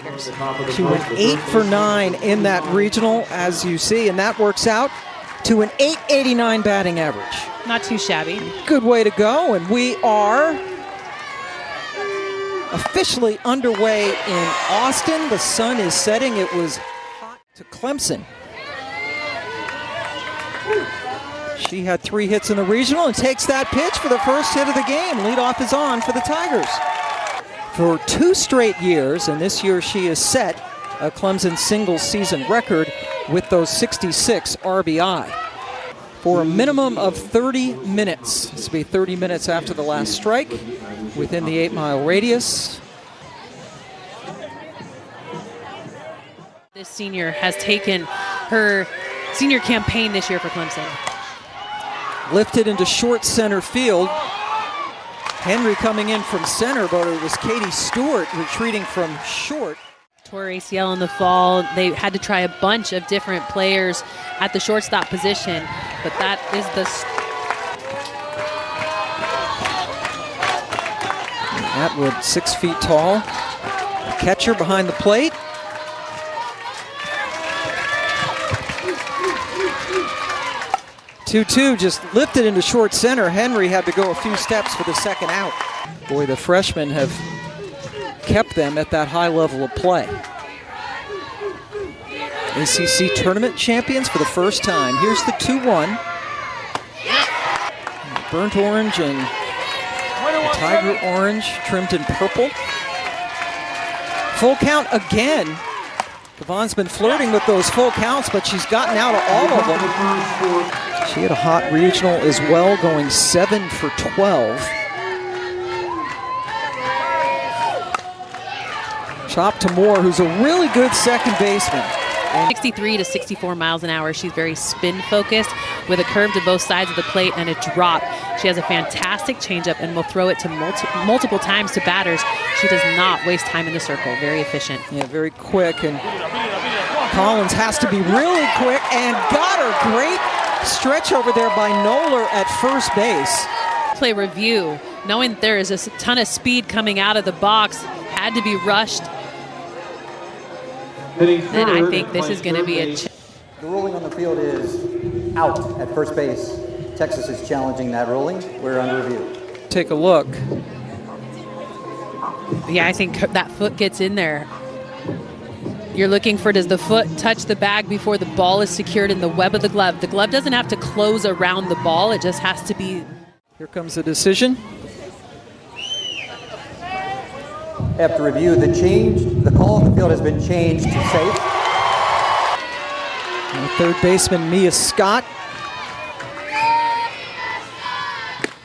Tigers. She went 8 for 9 in that regional, as you see, and that works out to an .889 batting average. Not too shabby. Good way to go, and we are officially underway in Austin. The sun is setting. It was hot to Clemson. She had 3 hits in the regional and takes that pitch for the first hit of the game. Leadoff is on for the Tigers. For 2 straight years, and this year she has set a Clemson single season record with those 66 RBI. For a minimum of 30 minutes. This will be 30 minutes after the last strike within the 8-mile radius. This senior has taken her senior campaign this year for Clemson. Lifted into short center field. Henry coming in from center, but it was Katie Stewart retreating from short. Tore ACL in the fall. They had to try a bunch of different players at the shortstop position, but that is the... Atwood, 6 feet tall. Catcher behind the plate. Two just lifted into short center. Henry had to go a few steps for the second out. Boy, the freshmen have kept them at that high level of play. ACC tournament champions for the first time. Here's the 2-1. Burnt orange and tiger orange trimmed in purple. Full count again. Kavon's been flirting with those full counts, but she's gotten out of all of them. She had a hot regional as well, going 7 for 12. Chop to Moore, who's a really good second baseman. 63 to 64 miles an hour. She's very spin focused with a curve to both sides of the plate and a drop. She has a fantastic changeup and will throw it to multiple times to batters. She does not waste time in the circle. Very efficient. Yeah, very quick. And Collins has to be really quick and got her. Great stretch over there by Noller at first base. Play review, knowing there is a ton of speed coming out of the box, had to be rushed. And I think this is going to be a... The ruling on the field is out at first base. Texas is challenging that ruling. We're under review. Take a look. Yeah, I think that foot gets in there. You're looking for, does the foot touch the bag before the ball is secured in the web of the glove? The glove doesn't have to close around the ball. It just has to be... Here comes the decision. After review, the call on the field has been changed to safe. And third baseman Mia Scott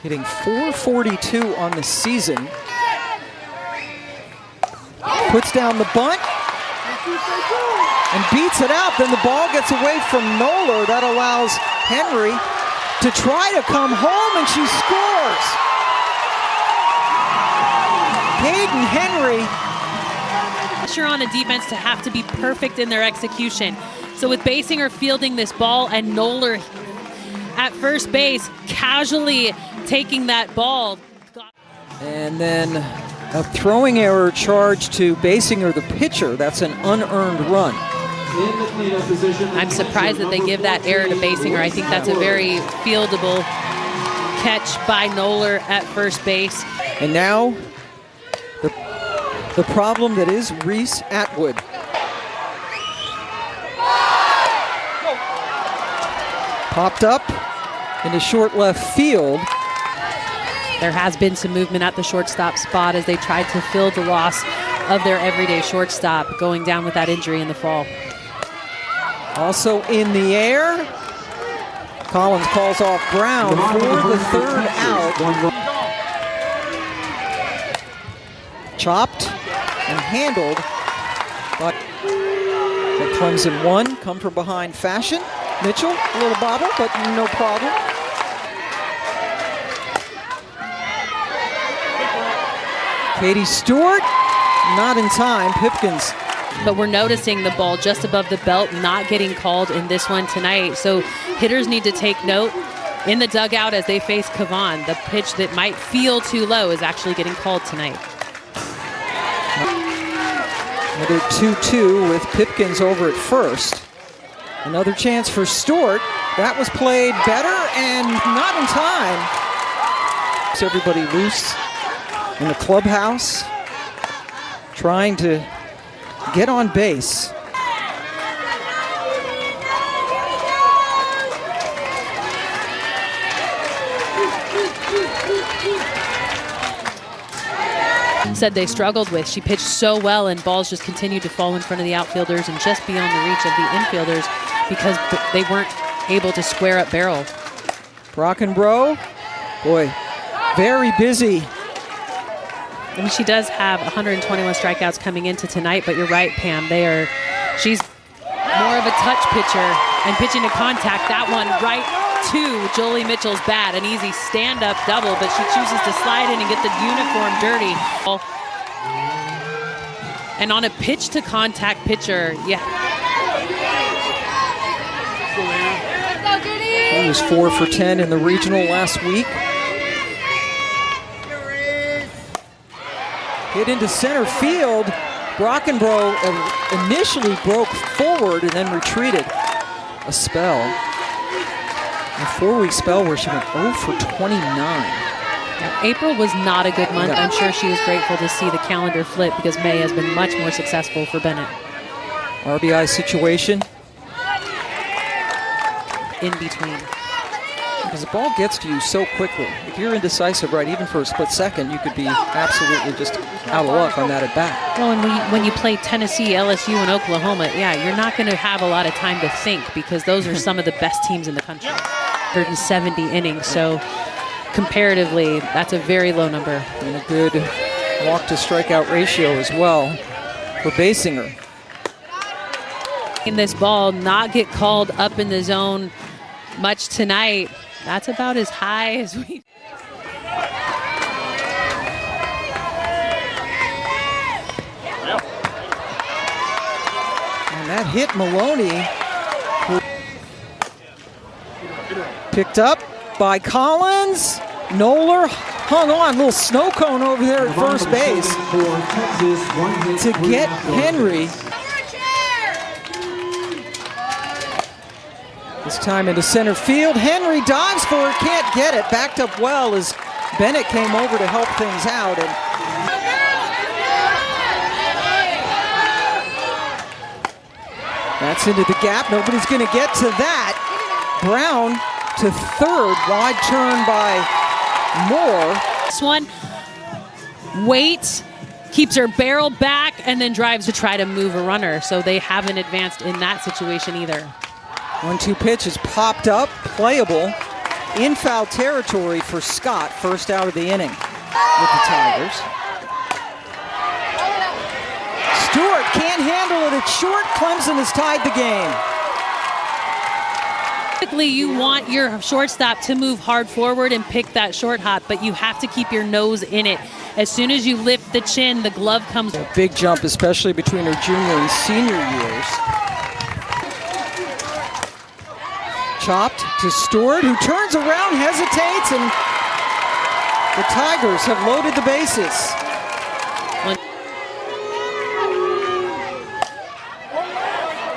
hitting .442 on the season. Puts down the bunt and beats it out. Then the ball gets away from Noller. That allows Henry to try to come home, and she scores. Hayden Henry. Pressure on a defense to have to be perfect in their execution. So with Basinger fielding this ball and Noller at first base, casually taking that ball. And then a throwing error charged to Basinger, the pitcher. That's an unearned run. I'm surprised that they give that error to Basinger. I think that's a very fieldable catch by Noller at first base. And now the problem that is Reese Atwood. Popped up into short left field. There has been some movement at the shortstop spot as they tried to fill the loss of their everyday shortstop, going down with that injury in the fall. Also in the air. Collins calls off ground for the third out. Chopped and handled, but the Clemson won, come from behind fashion. Mitchell, a little bobble, but no problem. Katie Stewart, not in time. Pipkins. But we're noticing the ball just above the belt not getting called in this one tonight. So hitters need to take note in the dugout as they face Kavon. The pitch that might feel too low is actually getting called tonight. Another 2-2 with Pipkins over at first. Another chance for Stewart. That was played better and not in time. Everybody loose in the clubhouse, trying to get on base. Said they struggled with. She pitched so well and balls just continued to fall in front of the outfielders and just beyond the reach of the infielders because they weren't able to square up barrel. Brockenbrough, boy, very busy. I mean, she does have 121 strikeouts coming into tonight, but you're right, Pam. She's more of a touch pitcher and pitching to contact. That one right to Jolie Mitchell's bat, an easy stand-up double, but she chooses to slide in and get the uniform dirty. And on a pitch to contact pitcher, yeah. He was 4 for 10 in the regional last week. Hit into center field. Brockenbrough initially broke forward and then retreated. A spell. A 4-week spell where she went 0 for 29. Now, April was not a good month. No. I'm sure she was grateful to see the calendar flip because May has been much more successful for Bennett. RBI situation. In between. Because the ball gets to you so quickly. If you're indecisive, right, even for a split second, you could be absolutely just out of luck on that at bat. Well, and when you play Tennessee, LSU, and Oklahoma, yeah, you're not going to have a lot of time to think because those are some of the best teams in the country. 170 innings, so comparatively, that's a very low number. And a good walk-to-strikeout ratio as well for Basinger. In this ball, not get called up in the zone much tonight. That's about as high as we... And that hit Maloney. Picked up by Collins. Noller hung on, little snow cone over there at first base to get Henry. This time into center field. Henry dives for it, can't get it. Backed up well as Bennett came over to help things out. And that's into the gap. Nobody's going to get to that. Brown to third. Wide turn by Moore. This one waits, keeps her barrel back, and then drives to try to move a runner. So they haven't advanced in that situation either. 1-2 pitch is popped up, playable, in foul territory for Scott, first out of the inning with the Tigers. Stewart can't handle it, it's short. Clemson has tied the game. Typically, you want your shortstop to move hard forward and pick that short hop, but you have to keep your nose in it. As soon as you lift the chin, the glove comes. A big jump, especially between her junior and senior years. Chopped to Stewart, who turns around, hesitates, and the Tigers have loaded the bases.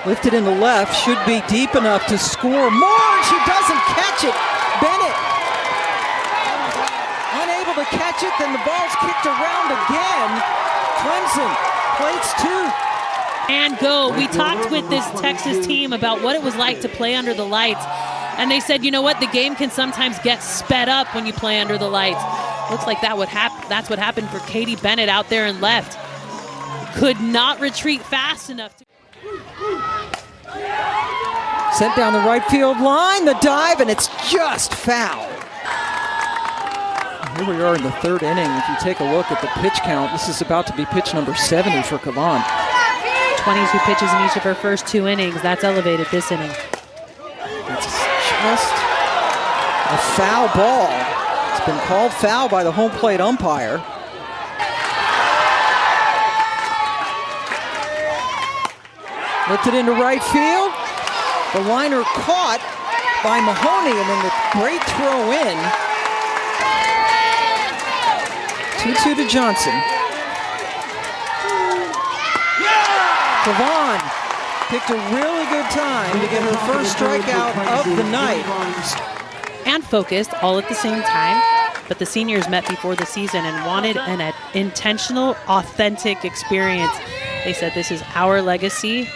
Lifted in the left, should be deep enough to score more. She doesn't catch it. Bennett unable to catch it, then the ball's kicked around again. Clemson plates 2. And go. We talked with this Texas team about what it was like to play under the lights. And they said, you know what, the game can sometimes get sped up when you play under the lights. Looks like that's what happened for Katie Bennett out there in left. Could not retreat fast enough to... Sent down the right field line, the dive, and it's just foul. Here we are in the third inning. If you take a look at the pitch count, this is about to be pitch number 70 for Kavan. 22 pitches in each of her first 2 innings. That's elevated this inning. It's just a foul ball. It's been called foul by the home plate umpire. Lifted into right field. The liner caught by Mahoney, and then the great throw in. 2-2 to Johnson. Kavon picked a really good time to get her first strikeout of the night. And focused all at the same time. But the seniors met before the season and wanted an intentional, authentic experience. They said, this is our legacy.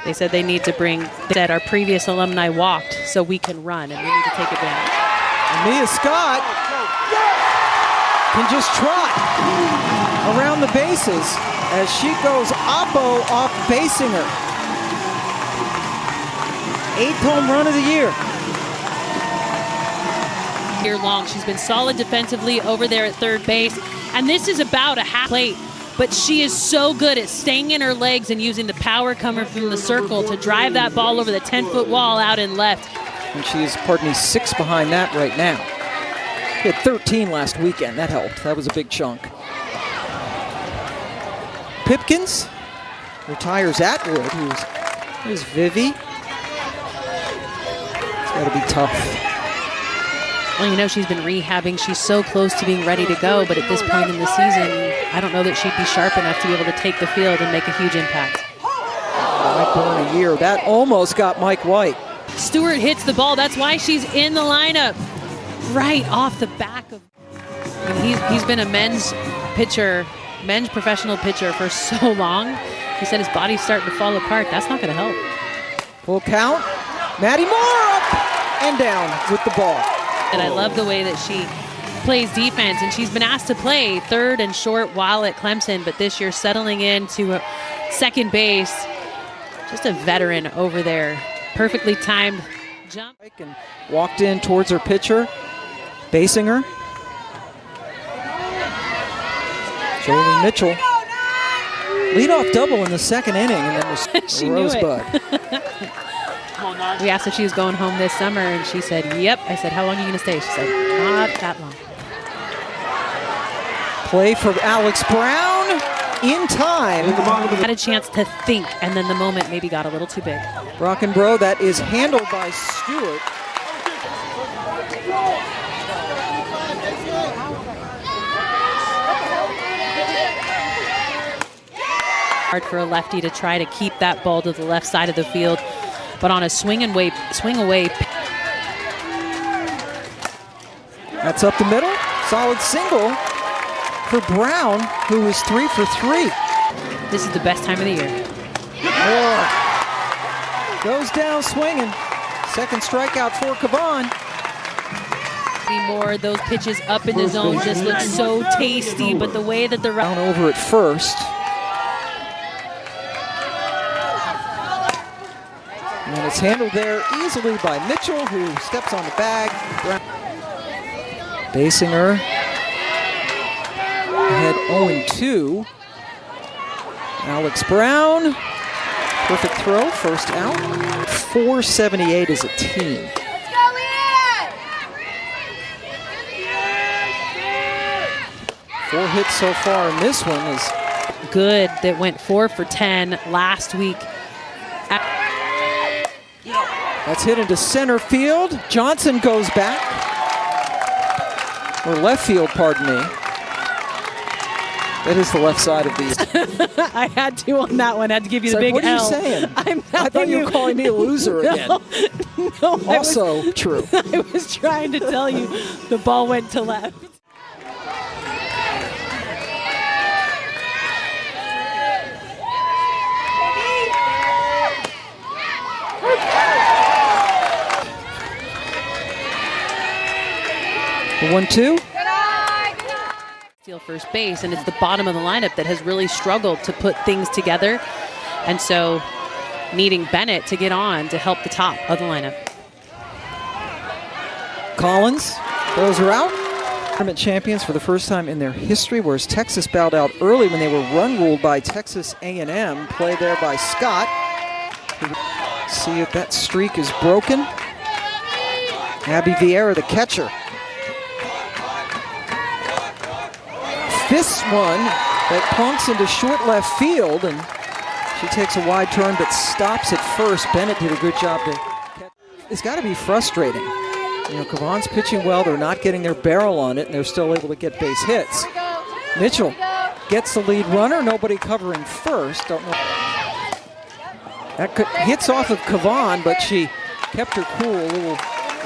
They said they need to bring that our previous alumni walked so we can run, and we need to take advantage. And Mia Scott can just trot around the bases as she goes oppo off Basinger. 8th home run of the year. Year long, she's been solid defensively over there at third base, and this is about a half plate. But she is so good at staying in her legs and using the power coming from the circle to drive that ball over the 10-foot wall out and left. And she is, 6 behind that right now. She had 13 last weekend. That helped. That was a big chunk. Pipkins retires Atwood, who's Vivi. It's got to be tough. Well, you know, she's been rehabbing. She's so close to being ready to go, but at this point in the season, I don't know that she'd be sharp enough to be able to take the field and make a huge impact. Mike Bourne a year. That almost got Mike White. Stewart hits the ball. That's why she's in the lineup. Right off the back of... I mean, he's been a men's professional pitcher for so long. He said his body's starting to fall apart. That's not going to help. Full count. Maddie Moore up and down with the ball. And I love the way that she plays defense, and she's been asked to play third and short while at Clemson, but this year settling into second base. Just a veteran over there. Perfectly timed jump. And walked in towards her pitcher, Basinger. Jolie Mitchell. Leadoff double in the second inning, and then was Rosebud. We asked if she was going home this summer, and she said, yep. I said, how long are you going to stay? She said, not that long. Play for Alex Brown in time. Had a chance to think, and then the moment maybe got a little too big. Brockenbrough, that is handled by Stewart. Hard for a lefty to try to keep that ball to the left side of the field. But on a swing away. That's up the middle. Solid single for Brown, who is 3 for 3. This is the best time of the year. Goes down swinging. Second strikeout for Kavon. More those pitches up in the zone just look so tasty, but the way that the down over at first. And it's handled there easily by Mitchell, who steps on the bag. Basinger had 0-2. Alex Brown, perfect throw, first out. 478 as a team. Four hits so far, and this one is good. That went 4 for 10 last week. That's hit into center field. Johnson goes back. Or left field, pardon me. That is the left side of these. I had to on that one. I had to give you the big what L. What are you saying? I thought you were calling me a loser again. No, also true. I was trying to tell you the ball went to left. The 1-2. Steal first base, and it's the bottom of the lineup that has really struggled to put things together. And so needing Bennett to get on to help the top of the lineup. Collins throws her out. Tournament champions for the first time in their history, whereas Texas bowed out early when they were run ruled by Texas A&M. Play there by Scott. See if that streak is broken. Abby Vieira, the catcher. This one that plunks into short left field, and she takes a wide turn but stops at first. Bennett did a good job to catch. It's got to be frustrating. You know, Kavon's pitching well. They're not getting their barrel on it, and they're still able to get base hits. Mitchell gets the lead runner. Nobody covering first. Don't know. That hits off of Kavan, but she kept her cool. A little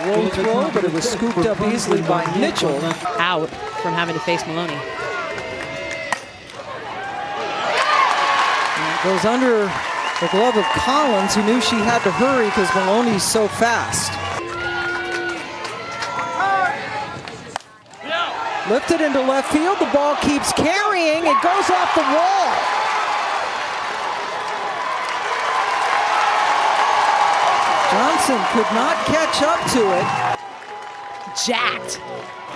roll throw, but it was scooped up easily by Mitchell. Out from having to face Maloney. And it goes under the glove of Collins, who knew she had to hurry because Maloney's so fast. Lifted into left field, the ball keeps carrying, it goes off the wall. Johnson could not catch up to it. Jacked.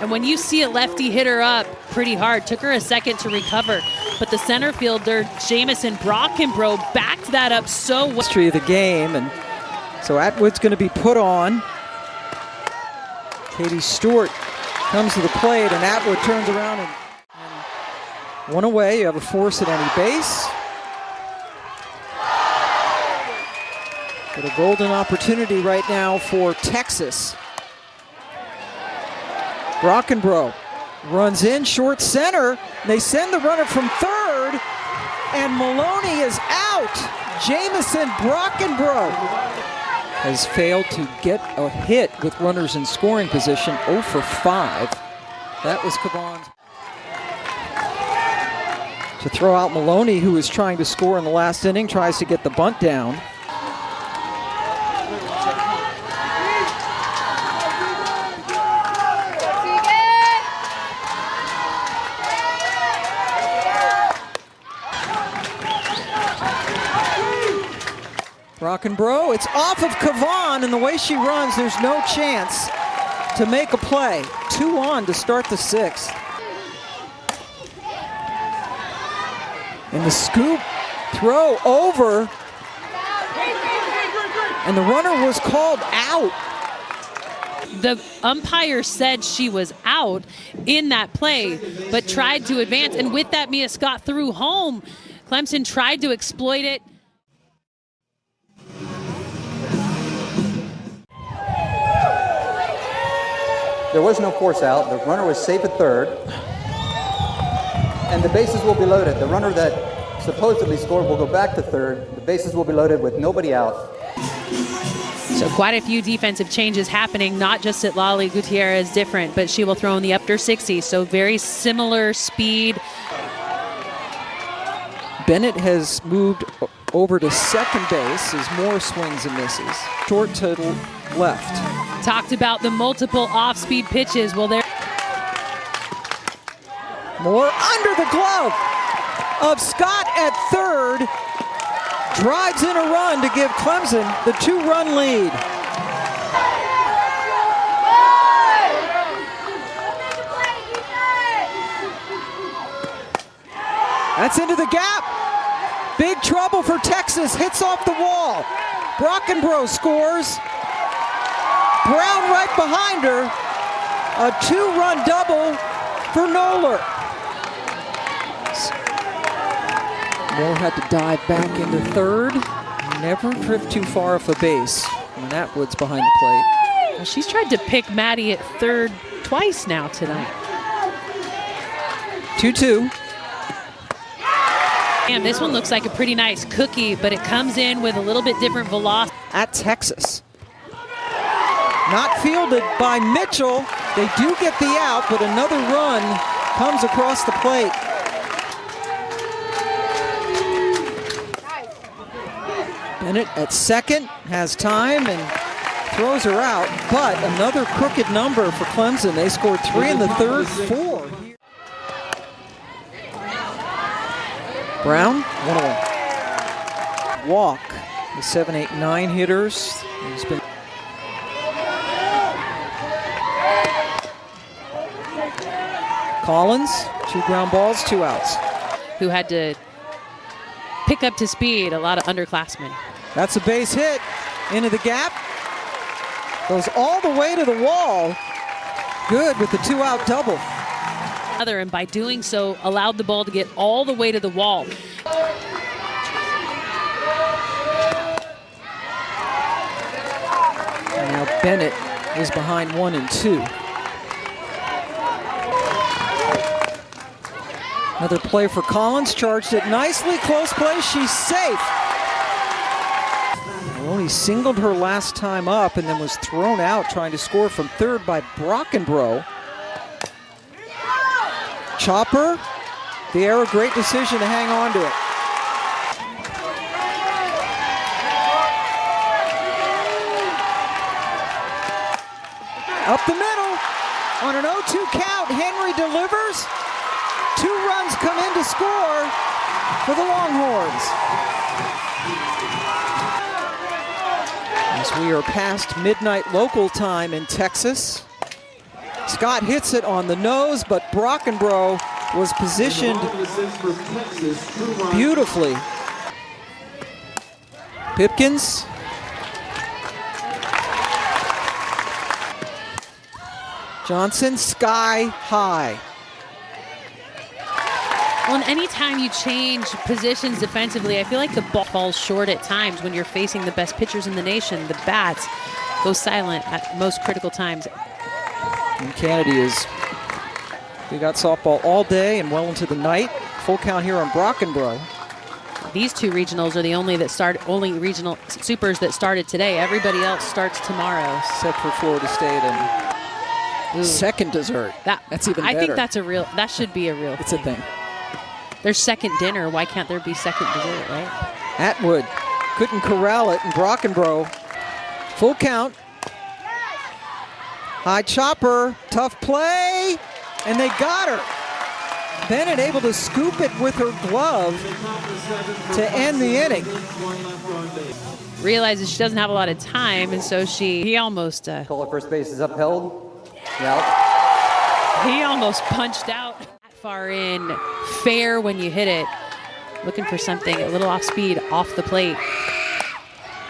And when you see a lefty hit her up pretty hard, took her a second to recover. But the center fielder, Jamison Brockenbrough, backed that up so well. History of the game, and so Atwood's going to be put on. Katie Stewart comes to the plate, and Atwood turns around and one away. You have a force at any base. But a golden opportunity right now for Texas. Brockenbrough runs in, short center. They send the runner from third, and Maloney is out. Jamison Brockenbrough has failed to get a hit with runners in scoring position, 0 for 5. That was Kavan's. To throw out Maloney, who is trying to score in the last inning, tries to get the bunt down. Brockenbrough, it's off of Kavan, and the way she runs, there's no chance to make a play. 2 on to start the 6th. And the scoop throw over, and the runner was called out. The umpire said she was out in that play, but tried to advance. And with that, Mia Scott threw home. Clemson tried to exploit it. There was no force out. The runner was safe at third. And the bases will be loaded. The runner that supposedly scored will go back to third. The bases will be loaded with nobody out. So quite a few defensive changes happening, not just at Lali Gutierrez, different, but she will throw in the up to 60. So very similar speed. Bennett has moved over to second base as Moore swings and misses. Short to left. Talked about the multiple off-speed pitches. Well, there. Moore under the glove of Scott at third. Drives in a run to give Clemson the 2-run lead. That's into the gap. Big trouble for Texas. Hits off the wall. Brockenbrough scores. Brown right behind her. A 2-run double for Noller. Moore had to dive back into third. Never drift too far off a base when Atwood's behind the plate. Well, she's tried to pick Maddie at third twice now tonight. 2-2. Damn, this one looks like a pretty nice cookie, but it comes in with a little bit different velocity. At Texas. Not fielded by Mitchell. They do get the out, but another run comes across the plate. Bennett at second, has time and throws her out, but another crooked number for Clemson. They scored 3 in the third, 4. Brown, 1-1. Walk, the 7, 8, 9 hitters. He's been Collins, 2 ground balls, 2 outs. Who had to pick up to speed a lot of underclassmen. That's a base hit into the gap. Goes all the way to the wall. Good with the 2-out double. And by doing so, allowed the ball to get all the way to the wall. And now Bennett is behind 1 and 2. Another play for Collins, charged it nicely, close play, she's safe. Maloney singled her last time up and then was thrown out trying to score from third by Brockenbrough. Chopper, the error, great decision to hang on to it. Up the middle, on an 0-2 count, Henry delivers. 2 runs come in to score for the Longhorns. As we are past midnight local time in Texas, Scott hits it on the nose, but Brockenbrough was positioned beautifully. Pipkins. Johnson, sky high. Well, and anytime you change positions defensively, I feel like the ball falls short at times when you're facing the best pitchers in the nation. The bats go silent at most critical times. And Kennedy we got softball all day and well into the night. Full count here on Brockenbrough. These 2 regionals are the only regional supers that started today. Everybody else starts tomorrow. Except for Florida State and second dessert. That's even better. I think that should be a real thing. It's a thing. There's second dinner. Why can't there be second dessert, right? Atwood couldn't corral it, and Brockenbrough, full count. High chopper, tough play, and they got her. Bennett able to scoop it with her glove to end the inning. Realizes she doesn't have a lot of time, and so he almost... Call at first base is upheld. Yeah. He almost punched out. Far in, fair when you hit it. Looking for something a little off speed, off the plate.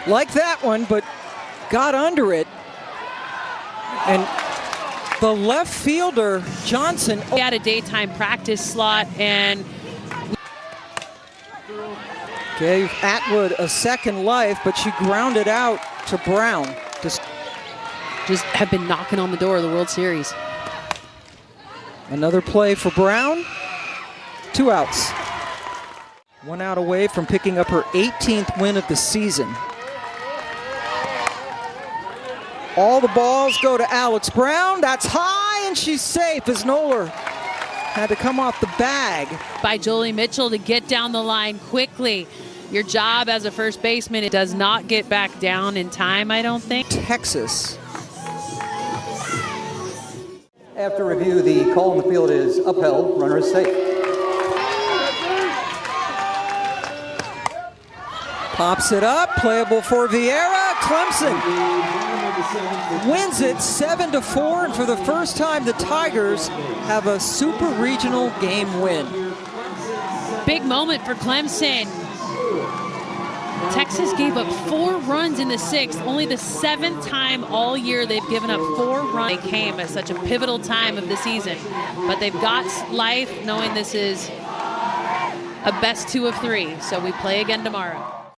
Like that one, but got under it. And the left fielder, Johnson. He had a daytime practice slot and gave Atwood a second life, but she grounded out to Brown. Just have been knocking on the door of the World Series. Another play for Brown. 2 outs. 1 out away from picking up her 18th win of the season. All the balls go to Alex Brown. That's high, and she's safe as Noller had to come off the bag. By Jolie Mitchell to get down the line quickly. Your job as a first baseman, it does not get back down in time, I don't think. Texas. After review, the call in the field is upheld. Runner is safe. Pops it up. Playable for Vieira. Clemson wins it 7-4, and for the first time, the Tigers have a super regional game win. Big moment for Clemson. Texas gave up 4 runs in the 6th, only the 7th time all year they've given up 4 runs. They came at such a pivotal time of the season, but they've got life knowing this is a best 2 of 3, so we play again tomorrow.